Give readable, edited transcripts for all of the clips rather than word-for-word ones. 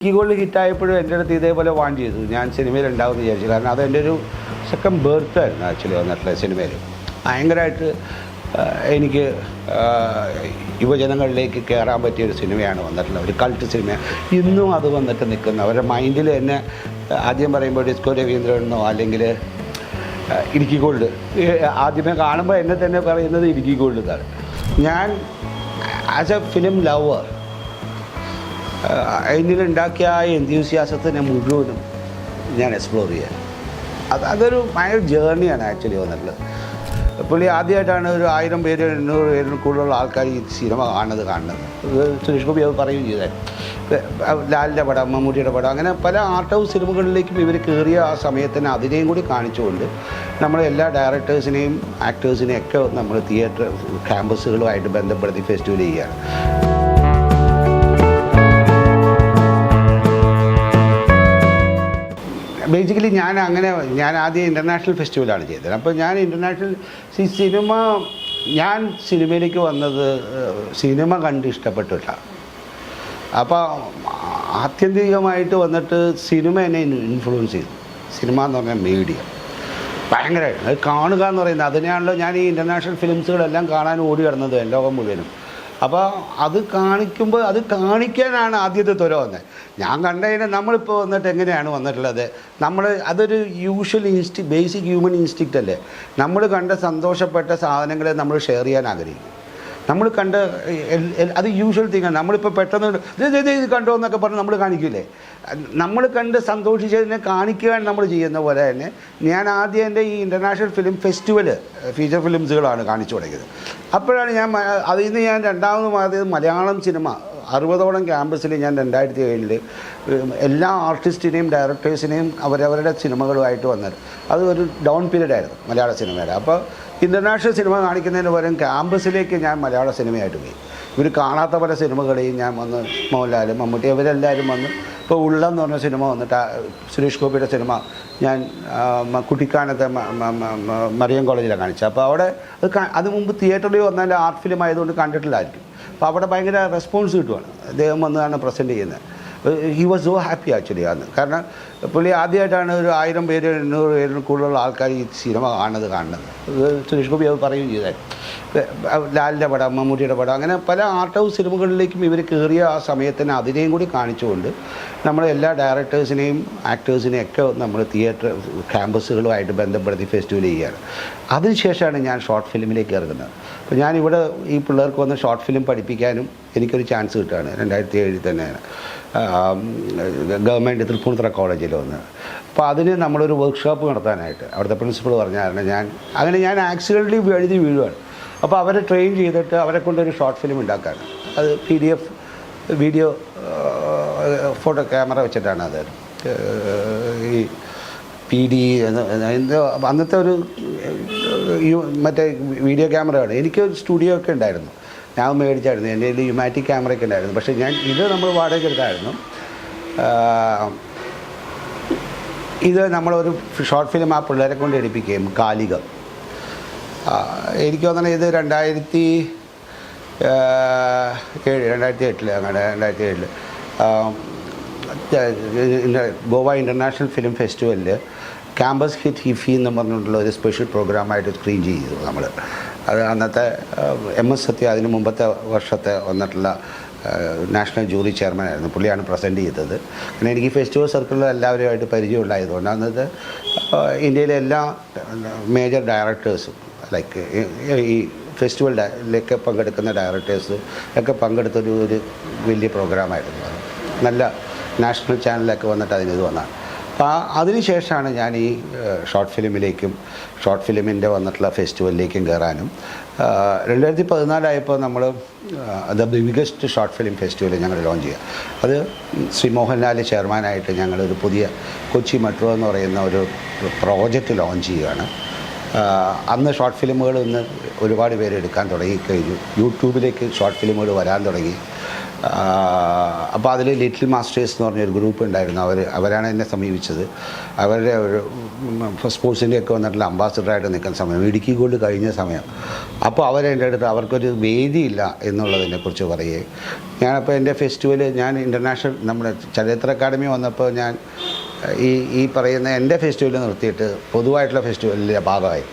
Gold ഹിറ്റായപ്പോഴും എൻ്റെ അടുത്ത് ഇതേപോലെ വാൺ ചെയ്തു, ഞാൻ സിനിമയിൽ ഉണ്ടാവുമെന്ന് വിചാരിച്ചു. കാരണം അതെൻ്റെ ഒരു സെക്കൻഡ് ബർത്ത് ആയിരുന്നു ആക്ച്വലി വന്നിട്ടുള്ള സിനിമയിൽ. ഭയങ്കരമായിട്ട് എനിക്ക് യുവജനങ്ങളിലേക്ക് കയറാൻ പറ്റിയൊരു സിനിമയാണ് വന്നിട്ടുള്ളത്, ഒരു കൾട്ട് സിനിമ. ഇന്നും അത് വന്നിട്ട് നിൽക്കുന്നു അവരുടെ മൈൻഡിൽ. എന്നെ ആദ്യം പറയുമ്പോൾ ഡിസ്കോ രവീന്ദ്രനെന്നോ അല്ലെങ്കിൽ ഇടുക്കി ഗോൾഡ്, ആദ്യമേ കാണുമ്പോൾ എന്നെ തന്നെ പറയുന്നത് ഇടുക്കി ഗോൾഡ് എന്നാണ്. ഞാൻ ആസ് എ ഫിലിം ലവർ അതിലുണ്ടാക്കിയ ആ എൻതൂസിയാസത്തിനെ മുഴുവനും ഞാൻ എക്സ്പ്ലോർ ചെയ്യാൻ, അതൊരു ഭയങ്കര ജേർണിയാണ് ആക്ച്വലി വന്നിട്ടുള്ളത്. പുള്ളി ആദ്യമായിട്ടാണ് ഒരു 1000 പേര് 800 പേരിൽ കൂടുതലുള്ള ആൾക്കാർ ഈ സിനിമ കാണുന്നത്. സുരേഷ് ഗോപി അത് പറയുകയും ചെയ്താൽ, ലാലിൻ്റെ പടം, മമ്മൂട്ടിയുടെ പടം, അങ്ങനെ പല ആർട്ട് ഹൗസ് സിനിമകളിലേക്കും ഇവർ കയറിയ ആ സമയത്തിന് അതിനെയും കൂടി കാണിച്ചുകൊണ്ട് നമ്മൾ എല്ലാ ഡയറക്ടേഴ്സിനെയും ആക്ടേഴ്സിനെയും ഒക്കെ നമ്മൾ തിയേറ്റർ ക്യാമ്പസുകളുമായിട്ട് ബന്ധപ്പെടുത്തി ഫെസ്റ്റിവൽ ചെയ്യുകയാണ്. ബേസിക്കലി ഞാൻ ആദ്യം ഇൻ്റർനാഷണൽ ഫെസ്റ്റിവലാണ് ചെയ്തത്. അപ്പോൾ ഞാൻ ഇൻ്റർനാഷണൽ ഞാൻ സിനിമയിലേക്ക് വന്നത് സിനിമ കണ്ട് ഇഷ്ടപ്പെട്ടില്ല. അപ്പോൾ ആത്യന്തികമായിട്ട് വന്നിട്ട് സിനിമ എന്നെ ഇൻഫ്ലുവൻസ് ചെയ്തു. സിനിമ എന്ന് പറഞ്ഞാൽ മീഡിയ ഭയങ്കരമായിട്ട് അത് കാണുക എന്ന് പറയുന്നത്, അതിനെയാണല്ലോ ഞാൻ ഈ ഇൻ്റർനാഷണൽ ഫിലിംസുകളെല്ലാം കാണാൻ ഓടി കിടന്നത് ലോകം മുഴുവനും. അപ്പോൾ അത് കാണിക്കുമ്പോൾ അത് കാണിക്കാനാണ് ആദ്യത്തെ ത്വര വന്നത്. ഞാൻ കണ്ടതിന് നമ്മളിപ്പോൾ വന്നിട്ട് എങ്ങനെയാണ് വന്നിട്ടുള്ളത്, അതൊരു യൂഷ്വൽ ബേസിക് ഹ്യൂമൻ ഇൻസ്റ്റിക്റ്റ് അല്ലേ. നമ്മൾ കണ്ട സന്തോഷപ്പെട്ട സാധനങ്ങളെ നമ്മൾ ഷെയർ ചെയ്യാൻ ആഗ്രഹിക്കും. നമ്മൾ കണ്ട അത് യൂഷ്വൽ തിങ്ങാണ്. നമ്മളിപ്പോൾ പെട്ടെന്ന് ഇത് കണ്ടോ എന്നൊക്കെ പറഞ്ഞ് നമ്മൾ കാണിക്കില്ലേ. നമ്മൾ കണ്ട് സന്തോഷിച്ചതിനെ കാണിക്കുകയാണ് നമ്മൾ ചെയ്യുന്ന പോലെ തന്നെ ഞാൻ ആദ്യം എൻ്റെ ഈ ഇൻ്റർനാഷണൽ ഫിലിം ഫെസ്റ്റിവൽ ഫീച്ചർ ഫിലിംസുകളാണ് കാണിച്ചു തുടങ്ങിയത്. അപ്പോഴാണ് അതിൽ നിന്ന് ഞാൻ രണ്ടാമത് മലയാളം സിനിമ 60ഓളം ക്യാമ്പസിൽ ഞാൻ 2007 എല്ലാ ആർട്ടിസ്റ്റിനെയും ഡയറക്ടേഴ്സിനെയും അവരവരുടെ സിനിമകളുമായിട്ട് വന്നത്. അത് ഒരു ഡൗൺ പീരീഡ് ആയിരുന്നു മലയാള സിനിമയുടെ. അപ്പോൾ ഇൻ്റർനാഷണൽ സിനിമ കാണിക്കുന്നതിന് പകരം ക്യാമ്പസിലേക്ക് ഞാൻ മലയാള സിനിമയായിട്ട് പോയി. ഇവർ കാണാത്ത പല സിനിമകളെയും ഞാൻ വന്ന്, മോഹൻലാലും മമ്മൂട്ടി ഇവരെല്ലാവരും വന്ന്, ഇപ്പോൾ ഉള്ളം എന്ന് പറഞ്ഞ സിനിമ വന്നിട്ട് സുരേഷ് ഗോപിയുടെ സിനിമ ഞാൻ കുട്ടിക്കാനത്തെ മറിയം കോളേജിലാണ് കാണിച്ചത്. അപ്പോൾ അവിടെ അത് മുമ്പ് തിയേറ്ററിൽ വന്നാൽ ആർട്ട് ഫിലിം ആയതുകൊണ്ട് കണ്ടിട്ടില്ലായിരിക്കും. അപ്പോൾ അവിടെ ഭയങ്കര റെസ്പോൺസ് കിട്ടുവാണ്. അദ്ദേഹം വന്നാണ് പ്രസൻറ്റ് ചെയ്യുന്നത്. He was so happy actually ആണ്. കാരണം പുള്ളി ആദ്യമായിട്ടാണ് ഒരു 1000 പേര് 800 പേരിൽ കൂടുതലുള്ള ആൾക്കാർ ഈ സിനിമ കാണുന്നത്. സുരേഷ് ഗോപി അത് പറയുകയും ചെയ്താൽ, ലാലിൻ്റെ പടം, മമ്മൂട്ടിയുടെ പടം, അങ്ങനെ പല ആർട്ട് ഹൗസ് സിനിമകളിലേക്കും ഇവർ കയറിയ ആ സമയത്തിന് അതിനെയും കൂടി കാണിച്ചുകൊണ്ട് നമ്മൾ എല്ലാ ഡയറക്ടേഴ്സിനെയും ആക്ടേഴ്സിനെയും ഒക്കെ നമ്മൾ തിയേറ്റർ ക്യാമ്പസുകളുമായിട്ട് ബന്ധപ്പെടുത്തി ഫെസ്റ്റിവൽ ചെയ്യുകയാണ്. അതിനുശേഷമാണ് ഞാൻ ഷോർട്ട് ഫിലിമിലേക്ക് ഇറങ്ങുന്നത്. അപ്പോൾ ഞാനിവിടെ ഈ പിള്ളേർക്ക് വന്ന് ഷോർട്ട് ഫിലിം പഠിപ്പിക്കാനും എനിക്കൊരു ചാൻസ് കിട്ടുകയാണ്. 2007 തന്നെയാണ് ഗവൺമെൻറ് തൃപ്പൂണിത്തുറ കോളേജിൽ വന്ന്. അപ്പോൾ അതിന് നമ്മളൊരു വർക്ക്ഷോപ്പ് നടത്താനായിട്ട് അവിടുത്തെ പ്രിൻസിപ്പൾ പറഞ്ഞായിരുന്നു. ഞാൻ ആക്സിഡൻ്റലി എഴുതി വീഴുവാണ്. അപ്പോൾ അവരെ ട്രെയിൻ ചെയ്തിട്ട് അവരെ കൊണ്ടൊരു ഷോർട്ട് ഫിലിം ഉണ്ടാക്കാണ്. അത് PDF വീഡിയോ ഫോട്ടോ ക്യാമറ വെച്ചിട്ടാണ് അത് ഈ PD അന്നത്തെ ഒരു മറ്റേ വീഡിയോ ക്യാമറയാണ്. എനിക്ക് സ്റ്റുഡിയോ ഒക്കെ ഉണ്ടായിരുന്നു, ഞാൻ മേടിച്ചായിരുന്നു. എൻ്റെ കയ്യിൽ യുമാറ്റിക് ക്യാമറയൊക്കെ ഉണ്ടായിരുന്നു. പക്ഷേ ഇത് നമ്മൾ വാടകയ്ക്ക് എടുത്തായിരുന്നു. ഇത് നമ്മളൊരു ഷോർട്ട് ഫിലിം ആ പിള്ളേരെ കൊണ്ട് എടുപ്പിക്കുകയും കാലികം. എനിക്ക് തോന്നുന്നത് ഇത് 2007 അങ്ങനെ 2007 ഗോവ ഇൻ്റർനാഷണൽ ഫിലിം ഫെസ്റ്റിവലിൽ ക്യാമ്പസ് ഹിറ്റ് ഹിഫി എന്ന് പറഞ്ഞിട്ടുള്ള ഒരു സ്പെഷ്യൽ പ്രോഗ്രാമായിട്ട് സ്ക്രീൻ ചെയ്തു നമ്മൾ. അത് അന്നത്തെ MS സത്യ അതിന് മുമ്പത്തെ വർഷത്തെ വന്നിട്ടുള്ള നാഷണൽ ജൂറി ചെയർമാനായിരുന്നു. പുള്ളിയാണ് പ്രസൻറ്റ് ചെയ്തത്. പിന്നെ എനിക്ക് ഫെസ്റ്റിവൽ സർക്കിളിൽ എല്ലാവരുമായിട്ട് പരിചയമുണ്ടായതുകൊണ്ട് അന്നത്തെ ഇന്ത്യയിലെ എല്ലാ മേജർ ഡയറക്ടേഴ്സും ലൈക്ക് ഈ ഫെസ്റ്റിവലിലേക്ക് പങ്കെടുക്കുന്ന ഡയറക്ടേഴ്സ് ഒക്കെ പങ്കെടുത്തൊരു വലിയ പ്രോഗ്രാമായിരുന്നു. നല്ല നാഷണൽ ചാനലിലൊക്കെ വന്നിട്ട് അതിനിത് വന്നതാണ്. അപ്പോൾ അതിനുശേഷമാണ് ഞാൻ ഈ ഷോർട്ട് ഫിലിമിലേക്കും ഷോർട്ട് ഫിലിമിൻ്റെ വന്നിട്ടുള്ള ഫെസ്റ്റിവലിലേക്കും കയറാനും. 2014 ആയപ്പോൾ നമ്മൾ the biggest short film festival ഞങ്ങൾ ലോഞ്ച് ചെയ്യുക. അത് ശ്രീ മോഹൻലാൽ ചെയർമാനായിട്ട് ഞങ്ങളൊരു പുതിയ കൊച്ചി മെട്രോ എന്ന് പറയുന്ന ഒരു പ്രോജക്റ്റ് ലോഞ്ച് ചെയ്യുകയാണ്. അന്ന് ഷോർട്ട് ഫിലിമുകൾ ഇന്ന് ഒരുപാട് പേര് എടുക്കാൻ തുടങ്ങിക്കഴിഞ്ഞു. യൂട്യൂബിലേക്ക് ഷോർട്ട് ഫിലിമുകൾ വരാൻ തുടങ്ങി. അപ്പോൾ അതിൽ ലിറ്റിൽ മാസ്റ്റേഴ്സ് എന്ന് പറഞ്ഞൊരു ഗ്രൂപ്പ് ഉണ്ടായിരുന്നു. അവരാണ് എന്നെ സമീപിച്ചത്. അവരുടെ ഒരു സ്പോർട്സിൻ്റെയൊക്കെ വന്നിട്ടുള്ള അംബാസിഡറായിട്ട് നിൽക്കുന്ന സമയം, ഇടുക്കി ഗോൾഡ് കഴിഞ്ഞ സമയം. അപ്പോൾ അവരെൻ്റെ അടുത്ത് അവർക്കൊരു വേദിയില്ല എന്നുള്ളതിനെക്കുറിച്ച് പറയുകയും ഞാനപ്പോൾ എൻ്റെ ഫെസ്റ്റിവൽ ഞാൻ ഇൻ്റർനാഷണൽ നമ്മുടെ ചലച്ചിത്ര അക്കാദമി വന്നപ്പോൾ ഞാൻ ഈ പറയുന്ന എൻ്റെ ഫെസ്റ്റിവൽ നിർത്തിയിട്ട് പൊതുവായിട്ടുള്ള ഫെസ്റ്റിവലിൻ്റെ ഭാഗമായി.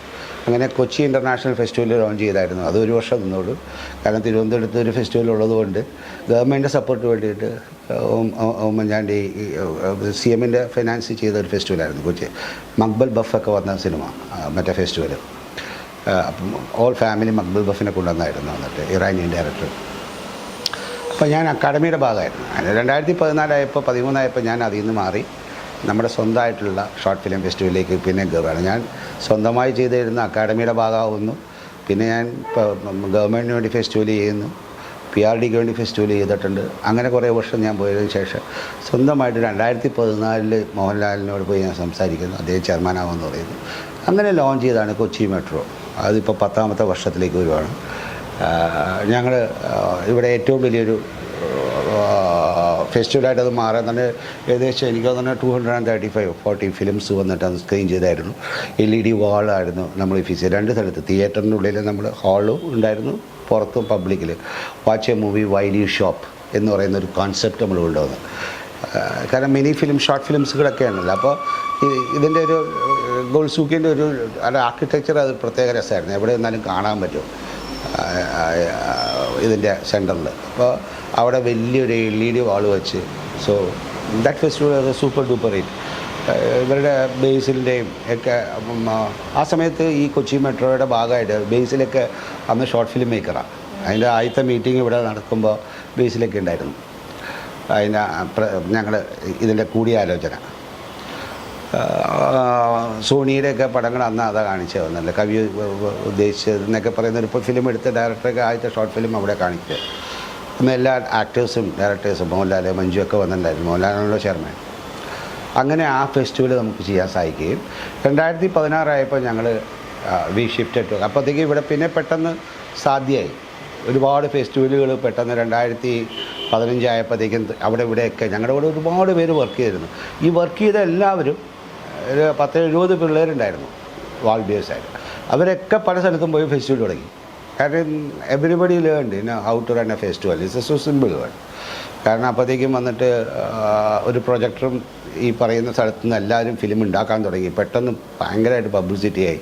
അങ്ങനെ കൊച്ചി ഇൻ്റർനാഷണൽ ഫെസ്റ്റിവൽ ലോഞ്ച് ചെയ്തായിരുന്നു. അത് ഒരു വർഷം നിന്നോളൂ. കാരണം തിരുവനന്തപുരത്ത് ഒരു ഫെസ്റ്റിവൽ ഉള്ളതുകൊണ്ട് ഗവൺമെൻറ് സപ്പോർട്ട് വേണ്ടിയിട്ട് ഉമ്മൻചാണ്ടി CMൻ്റെ ഫൈനാൻസ് ചെയ്ത ഒരു ഫെസ്റ്റിവലായിരുന്നു കൊച്ചി. മക്ബൽ ബഫൊക്കെ വന്ന സിനിമ മറ്റേ ഫെസ്റ്റിവൽ. അപ്പം ഓൾ ഫാമിലി മക്ബൽ ബഫിനെ കൊണ്ടുവന്നായിരുന്നു എന്നിട്ട് ഇറാനിയൻ ഡയറക്ടർ. അപ്പോൾ ഞാൻ അക്കാഡമിയുടെ ഭാഗമായിരുന്നു. 2014 13 ഞാൻ അതിൽ നിന്ന് മാറി നമ്മുടെ സ്വന്തമായിട്ടുള്ള ഷോർട്ട് ഫിലിം ഫെസ്റ്റിവലിലേക്ക് പിന്നെ കയറുകയാണ്. ഞാൻ സ്വന്തമായി ചെയ്തിരുന്ന അക്കാഡമിയുടെ ഭാഗമാകുന്നു. പിന്നെ ഞാൻ ഇപ്പോൾ ഗവൺമെൻറ്റിന് വേണ്ടി ഫെസ്റ്റിവൽ ചെയ്യുന്നു, PRDക്ക് വേണ്ടി ഫെസ്റ്റിവൽ ചെയ്തിട്ടുണ്ട്. അങ്ങനെ കുറേ വർഷം ഞാൻ പോയതിന് ശേഷം സ്വന്തമായിട്ട് 2014 മോഹൻലാലിനോട് പോയി ഞാൻ സംസാരിക്കുന്നു. അദ്ദേഹം ചെയർമാനാകുമെന്ന് പറയുന്നു. അങ്ങനെ ലോഞ്ച് ചെയ്താണ് കൊച്ചി മെട്രോ. അതിപ്പോൾ 10ാമത്തെ വർഷത്തിലേക്ക് വരുവാണ്. ഞങ്ങൾ ഇവിടെ ഏറ്റവും വലിയൊരു ഫെസ്റ്റിവലായിട്ട് അത് മാറാൻ തന്നെ ഏകദേശം എനിക്ക് തന്നെ 235-40 ഫിലിംസ് വന്നിട്ട് അത് സ്ക്രീൻ ചെയ്തായിരുന്നു. LED വാളായിരുന്നു നമ്മൾ ഫീസ് 2 സ്ഥലത്ത്. തിയേറ്ററിൻ്റെ ഉള്ളിൽ നമ്മൾ ഹാളും ഉണ്ടായിരുന്നു, പുറത്തും പബ്ലിക്കിൽ watch a movie while you shop എന്ന് പറയുന്നൊരു കോൺസെപ്റ്റ് നമ്മൾ കൊണ്ടുവന്നു. കാരണം മിനി ഫിലിം ഷോർട്ട് ഫിലിംസുകളൊക്കെ ആണല്ലോ. അപ്പോൾ ഇതിൻ്റെ ഒരു ഗോൾസൂക്കിൻ്റെ ഒരു ആർക്കിടെക്ചർ അത് പ്രത്യേക രസമായിരുന്നു. എവിടെ നിന്നാലും കാണാൻ പറ്റും ഇതിൻ്റെ സെൻറ്ററിൽ. അപ്പോൾ അവിടെ വലിയൊരു LED വാള് വെച്ച് so that festival super duper hit. ഇവരുടെ ബേസിലിൻ്റെയും ഒക്കെ ആ സമയത്ത് ഈ കൊച്ചി മെട്രോയുടെ ഭാഗമായിട്ട് ബേസിലൊക്കെ അന്ന് ഷോർട്ട് ഫിലിം മേക്കറാണ്. അതിൻ്റെ ആദ്യത്തെ മീറ്റിംഗ് ഇവിടെ നടക്കുമ്പോൾ ബേസിലൊക്കെ ഉണ്ടായിരുന്നു. അതിൻ്റെ ഞങ്ങൾ ഇതിൻ്റെ കൂടിയാലോചന സോണിയുടെയൊക്കെ പടങ്ങൾ അന്ന് അതാ കാണിച്ചു തന്നല്ലേ, കവി ഉദ്ദേശിച്ചത് എന്നൊക്കെ പറയുന്നൊരു ഇപ്പോൾ ഫിലിം എടുത്ത ഡയറക്ടറൊക്കെ ആദ്യത്തെ ഷോർട്ട് ഫിലിം അവിടെ കാണിക്കുക. അന്ന് എല്ലാ ആക്ടേഴ്സും ഡയറക്ടേഴ്സും മോഹൻലാൽ മഞ്ജു ഒക്കെ വന്നിട്ടുണ്ടായിരുന്നു. മോഹൻലാലിനുള്ള ചെയർമാൻ. അങ്ങനെ ആ ഫെസ്റ്റിവൽ നമുക്ക് ചെയ്യാൻ സാധിക്കുകയും 2016 ഞങ്ങൾ വി ഷിഫ്റ്റഡ്. അപ്പോഴത്തേക്ക് ഇവിടെ പിന്നെ പെട്ടെന്ന് സാധ്യമായി. ഒരുപാട് ഫെസ്റ്റിവലുകൾ പെട്ടെന്ന് 2015 അവിടെ ഇവിടെയൊക്കെ ഞങ്ങളുടെ കൂടെ ഒരുപാട് പേര് വർക്ക് ചെയ്തിരുന്നു. ഈ വർക്ക് ചെയ്ത എല്ലാവരും ഒരു 10-70 പിള്ളേരുണ്ടായിരുന്നു വാൾബിയേഴ്സായിട്ട്. അവരൊക്കെ പല സ്ഥലത്തും പോയി ഫെസ്റ്റിവൽ തുടങ്ങി. കാരണം everybody learned how to run a festival. It's a so simple word. കാരണം അപ്പോഴത്തേക്കും വന്നിട്ട് ഒരു പ്രൊജക്ടറും ഈ പറയുന്ന സ്ഥലത്തു നിന്ന് എല്ലാവരും ഫിലിം ഉണ്ടാക്കാൻ തുടങ്ങി. പെട്ടെന്ന് ഭയങ്കരമായിട്ട് പബ്ലിസിറ്റി ആയി.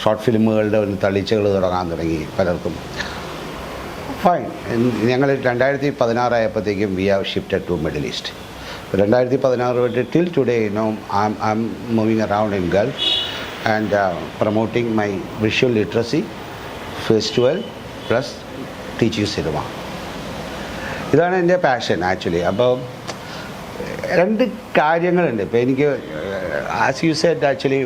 ഷോർട്ട് ഫിലിമുകളുടെ ഒരു തളിച്ചകൾ തുടങ്ങാൻ തുടങ്ങി പലർക്കും. ഫൈൻ. ഞങ്ങൾ 2016 we have shifted to Middle East. 2016 till today I am moving around in Gulf and promoting my visual literacy festival plus teaching cinema. ഇതാണ് എൻ്റെ പാഷൻ ആക്ച്വലി. അപ്പോൾ 2 കാര്യങ്ങളുണ്ട്. ഇപ്പോൾ എനിക്ക് as you said actually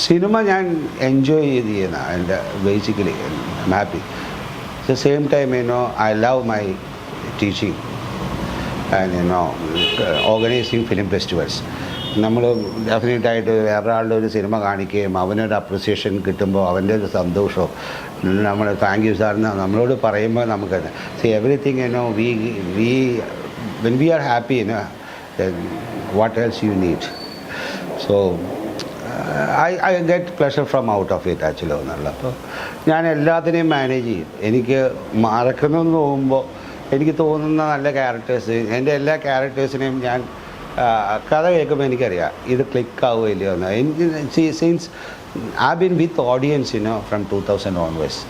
cinema ഞാൻ enjoy ചെയ്യുന്ന എൻ്റെ basically I am happy. At the same time I love my teaching and organising film festivals. നമ്മൾ ഡെഫിനറ്റായിട്ട് വേറൊരാളുടെ ഒരു സിനിമ കാണിക്കുകയും അവനൊരു അപ്രിസിയേഷൻ കിട്ടുമ്പോൾ അവൻ്റെ ഒരു സന്തോഷവും നമ്മൾ താങ്ക് യു സാറിന് നമ്മളോട് പറയുമ്പോൾ നമുക്ക് everything when we are happy what else you need. So I get pleasure from out of it actually എന്നുള്ള. അപ്പോൾ ഞാൻ എല്ലാത്തിനെയും മാനേജ് ചെയ്യും. എനിക്ക് മറക്കണമെന്ന് തോന്നുമ്പോൾ എനിക്ക് തോന്നുന്ന നല്ല ക്യാരക്ടേഴ്സ്, എൻ്റെ എല്ലാ ക്യാരക്ടേഴ്സിനെയും ഞാൻ കഥ കേൾക്കുമ്പോൾ എനിക്കറിയാം ഇത് ക്ലിക്കാവുക ഇല്ലയോ എന്ന്. എനിക്ക് since I been with audience from 2000 onwards.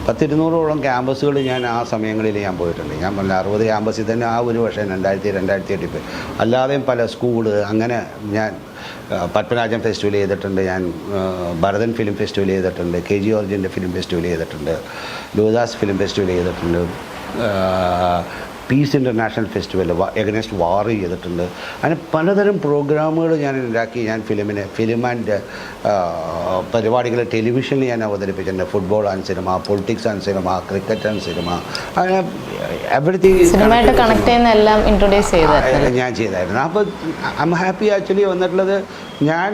100-200ഓളം ക്യാമ്പസുകൾ ഞാൻ ആ സമയങ്ങളിൽ ഞാൻ പോയിട്ടുണ്ട്. ഞാൻ 60 ക്യാമ്പസിൽ തന്നെ ആ ഒരു വർഷം 2000-2008 അല്ലാതെയും പല സ്കൂള് അങ്ങനെ ഞാൻ പത്മരാജൻ ഫെസ്റ്റിവൽ ചെയ്തിട്ടുണ്ട്, ഞാൻ ഭരതൻ ഫിലിം ഫെസ്റ്റിവൽ ചെയ്തിട്ടുണ്ട്, KG ജോർജിൻ്റെ ഫിലിം ഫെസ്റ്റിവൽ ചെയ്തിട്ടുണ്ട്, ലോദാസ് ഫിലിം ഫെസ്റ്റിവൽ ചെയ്തിട്ടുണ്ട്, പീസ് ഇൻ്റർനാഷണൽ ഫെസ്റ്റിവൽ എഗനസ്റ്റ് വാർ ചെയ്തിട്ടുണ്ട്. അങ്ങനെ പലതരം പ്രോഗ്രാമുകൾ ഞാൻ ഉണ്ടാക്കി. ഞാൻ ഫിലിം ആൻഡ് പരിപാടികൾ ടെലിവിഷനിൽ ഞാൻ അവതരിപ്പിച്ചിട്ടുണ്ട്. Football and cinema, politics and cinema, cricket and cinema, അങ്ങനെ എവറിത്തിങ് ഞാൻ ചെയ്തായിരുന്നു. അപ്പോൾ ഐ എം ഹാപ്പി ആക്ച്വലി വന്നിട്ടുള്ളത്. ഞാൻ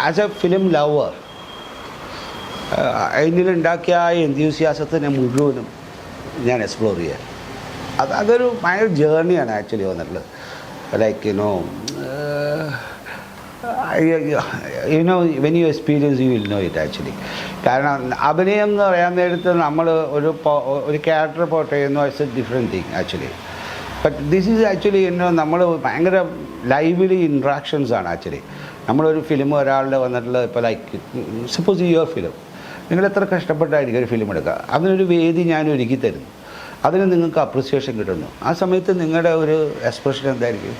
ആസ് എ ഫിലിം ലവർ എന്നിലുണ്ടാക്കിയ ആ എൻത്യൂസിയാസത്തിനെ മുഴുവനും ഞാൻ എക്സ്പ്ലോർ ചെയ്യാൻ അതൊരു ഭയങ്കര ജേർണിയാണ് ആക്ച്വലി വന്നിട്ടുള്ളത്. Like you know when you experience you will know it actually. കാരണം അഭിനയം എന്ന് പറയാൻ നേരത്ത് നമ്മൾ ഒരു ക്യാരക്ടർ പോർട്ട് ചെയ്യുന്നു, it's a different thing actually. But this is actually നമ്മൾ ഭയങ്കര ലൈവ്ലി ഇൻട്രാക്ഷൻസാണ് ആക്ച്വലി. നമ്മളൊരു ഫിലിം ഒരാളുടെ വന്നിട്ടുള്ള ഇപ്പോൾ ലൈക്ക് സപ്പോസ് യുവർ ഫിലിം, നിങ്ങൾ എത്ര കഷ്ടപ്പെട്ടായിരിക്കും ഒരു ഫിലിം എടുക്കുക, അതിനൊരു വേദി ഞാൻ ഒരുക്കി തരുന്നു, അതിന് നിങ്ങൾക്ക് അപ്രിസിയേഷൻ കിട്ടുന്നു. ആ സമയത്ത് നിങ്ങളുടെ ഒരു എക്സ്പ്രഷൻ എന്തായിരിക്കും?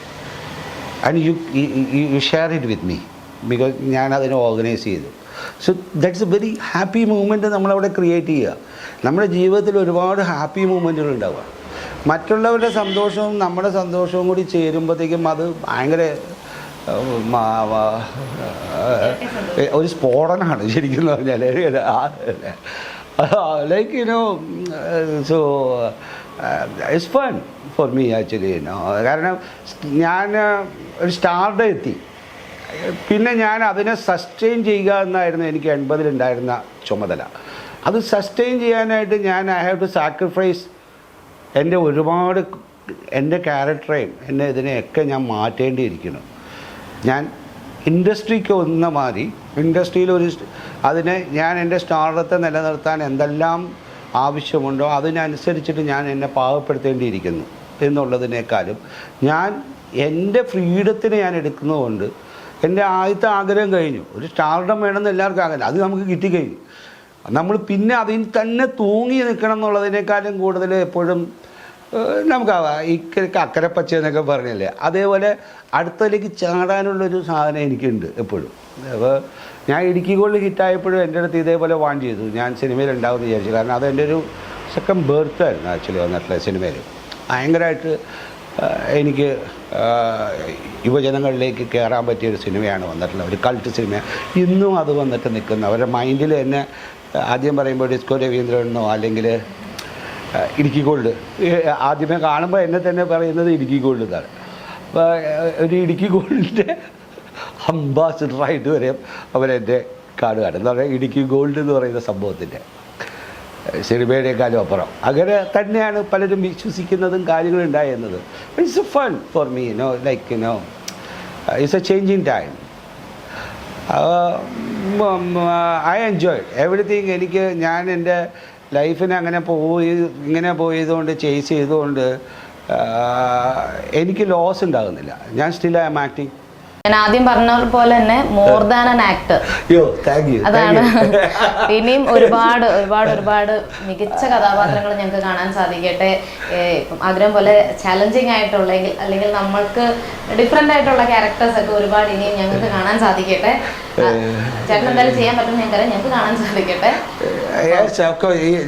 And you share it with me because ഞാൻ അതിനെ ഓർഗനൈസ് ചെയ്തു. So that's a very happy moment നമ്മളവിടെ ക്രിയേറ്റ് ചെയ്യുക. നമ്മുടെ ജീവിതത്തിൽ ഒരുപാട് ഹാപ്പി മൂമെൻറ്റുകൾ ഉണ്ടാവുക. മറ്റുള്ളവരുടെ സന്തോഷവും നമ്മുടെ സന്തോഷവും കൂടി ചേരുമ്പോഴത്തേക്കും അത് ഭയങ്കര ഒരു സ്ഫോടനമാണ് ശരിക്കും പറഞ്ഞാൽ. Like so it's fun for me actually. കാരണം ഞാൻ ഒരു സ്റ്റാർഡ് എത്തി, പിന്നെ ഞാൻ അതിനെ സസ്റ്റെയിൻ ചെയ്യുക എന്നായിരുന്നു എനിക്ക് 80-ലുണ്ടായിരുന്ന ചുമതല. അത് സസ്റ്റെയിൻ ചെയ്യാനായിട്ട് ഞാൻ ഐ ഹാവ് ടു സാക്രിഫൈസ് എൻ്റെ ക്യാരക്ടറേയും ഇതിനെയൊക്കെ ഞാൻ മാറ്റേണ്ടിയിരിക്കുന്നു. ഞാൻ ഇൻഡസ്ട്രിക്ക് ഒന്ന് മാറി, ഇൻഡസ്ട്രിയിൽ ഞാൻ എൻ്റെ സ്റ്റാർഡത്തെ നിലനിർത്താൻ എന്തെല്ലാം ആവശ്യമുണ്ടോ അതിനനുസരിച്ചിട്ട് ഞാൻ എന്നെ പാകപ്പെടുത്തേണ്ടിയിരിക്കുന്നു എന്നുള്ളതിനേക്കാളും ഞാൻ എൻ്റെ ഫ്രീഡത്തിന് ഞാൻ എടുക്കുന്നതുകൊണ്ട് എൻ്റെ ആദ്യത്തെ ആഗ്രഹം കഴിഞ്ഞു. ഒരു സ്റ്റാർഡം വേണമെന്ന് എല്ലാവർക്കും ആഗ്രഹം, അത് നമുക്ക് കിട്ടിക്കഴിഞ്ഞു. നമ്മൾ പിന്നെ അതിൽ തന്നെ തൂങ്ങി നിൽക്കണം എന്നുള്ളതിനേക്കാളും കൂടുതൽ എപ്പോഴും നമുക്ക് അക്കരപ്പച്ച എന്നൊക്കെ പറഞ്ഞല്ലേ, അതേപോലെ അടുത്തതിലേക്ക് ചാടാനുള്ളൊരു സാധനം എനിക്കുണ്ട് എപ്പോഴും. അപ്പോൾ ഞാൻ ഇടുക്കി ഗോൾഡ് ഹിറ്റായപ്പോഴും എൻ്റെ അടുത്ത് ഇതേപോലെ വാൺ ചെയ്തു, ഞാൻ സിനിമയിൽ ഉണ്ടാവുമെന്ന് വിചാരിച്ചു. കാരണം അതെൻ്റെ ഒരു സെക്കൻഡ് ബർത്തായിരുന്നു ആക്ച്വലി വന്നിട്ടുള്ള സിനിമയിൽ. ഭയങ്കരമായിട്ട് എനിക്ക് യുവജനങ്ങളിലേക്ക് കയറാൻ പറ്റിയൊരു സിനിമയാണ് വന്നിട്ടുള്ളത്, ഒരു കൾട്ട് സിനിമ. ഇന്നും അത് വന്നിട്ട് നിൽക്കുന്നു അവരുടെ മൈൻഡിൽ. എന്നെ ആദ്യം പറയുമ്പോൾ ഡിസ്കോ രവീന്ദ്രനോ അല്ലെങ്കിൽ ഇടുക്കി ഗോൾഡ്, ആദ്യമേ കാണുമ്പോൾ എന്നെ തന്നെ പറയുന്നത് ഇടുക്കി ഗോൾഡ് എന്നാണ്. അപ്പോൾ ഒരു ഇടുക്കി ഗോൾഡിൻ്റെ അംബാസിഡറായിട്ട് വരെ അവരെൻ്റെ കാണുകയാണ്. എന്ന് പറഞ്ഞാൽ ഇടുക്കി ഗോൾഡ് എന്ന് പറയുന്ന സംഭവത്തിൻ്റെ സിനിമയുടെക്കാളും അപ്പുറം അങ്ങനെ തന്നെയാണ് പലരും വിശ്വസിക്കുന്നതും കാര്യങ്ങളും ഉണ്ടായിരുന്നത്. It's A fun for me like it's A changing time. I enjoy everything. ഞാൻ എൻ്റെ ലൈഫിനെ ഇങ്ങനെ പോയതുകൊണ്ട് ചേസ് ചെയ്തുകൊണ്ട് എനിക്ക് ലോസ് ഉണ്ടാകുന്നില്ല. ഞാൻ സ്റ്റിൽ ഐ ആം ആക്ടിങ്. ഞാൻ ആദ്യം പറഞ്ഞ പോലെ തന്നെ മോർ ദാൻ ആൻ ആക്ടർ, അതാണ്. ഇനിയും ഒരുപാട് ഒരുപാട് ഒരുപാട് മികച്ച കഥാപാത്രങ്ങൾ ഞങ്ങൾക്ക് കാണാൻ സാധിക്കട്ടെ. ഇപ്പം ആഗ്രഹം പോലെ ചാലഞ്ചിങ് ആയിട്ടുള്ള അല്ലെങ്കിൽ നമ്മൾക്ക് ഡിഫറെൻ്റ് ആയിട്ടുള്ള ക്യാരക്ടേഴ്സ് ഒക്കെ ഒരുപാട് ഇനിയും ഞങ്ങൾക്ക് കാണാൻ സാധിക്കട്ടെ. ചേട്ടൻ എന്തായാലും ചെയ്യാൻ പറ്റും ഞങ്ങൾക്ക് കാണാൻ സാധിക്കട്ടെ.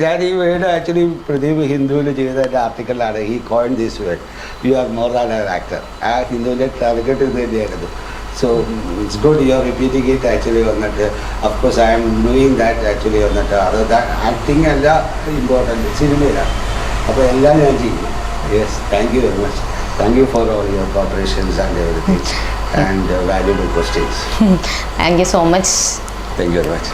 ഞാൻ ഈ വേർഡ് ആക്ച്വലി പ്രദീപ് ഹിന്ദുവിൽ ചെയ്ത എൻ്റെ ആർട്ടിക്കലാണ്. He coin this word, you are more than an actor. ആ ഹിന്ദുവിൻ്റെ ടാർഗറ്റ് ഇത് തന്നെയായിരുന്നു. So it's good you are repeating it actually വന്നിട്ട്. Of course I am doing that actually വന്നിട്ട്. അത് ആക്ടിങ് അല്ല ഇമ്പോർട്ടൻറ്റ്, സിനിമയിലാണ്. അപ്പോൾ എല്ലാം ഞാൻ ചെയ്യും. Yes, thank you very much. Thank you for all your cooperations and everything and valuable questions. Thank you so much. Thank you very much.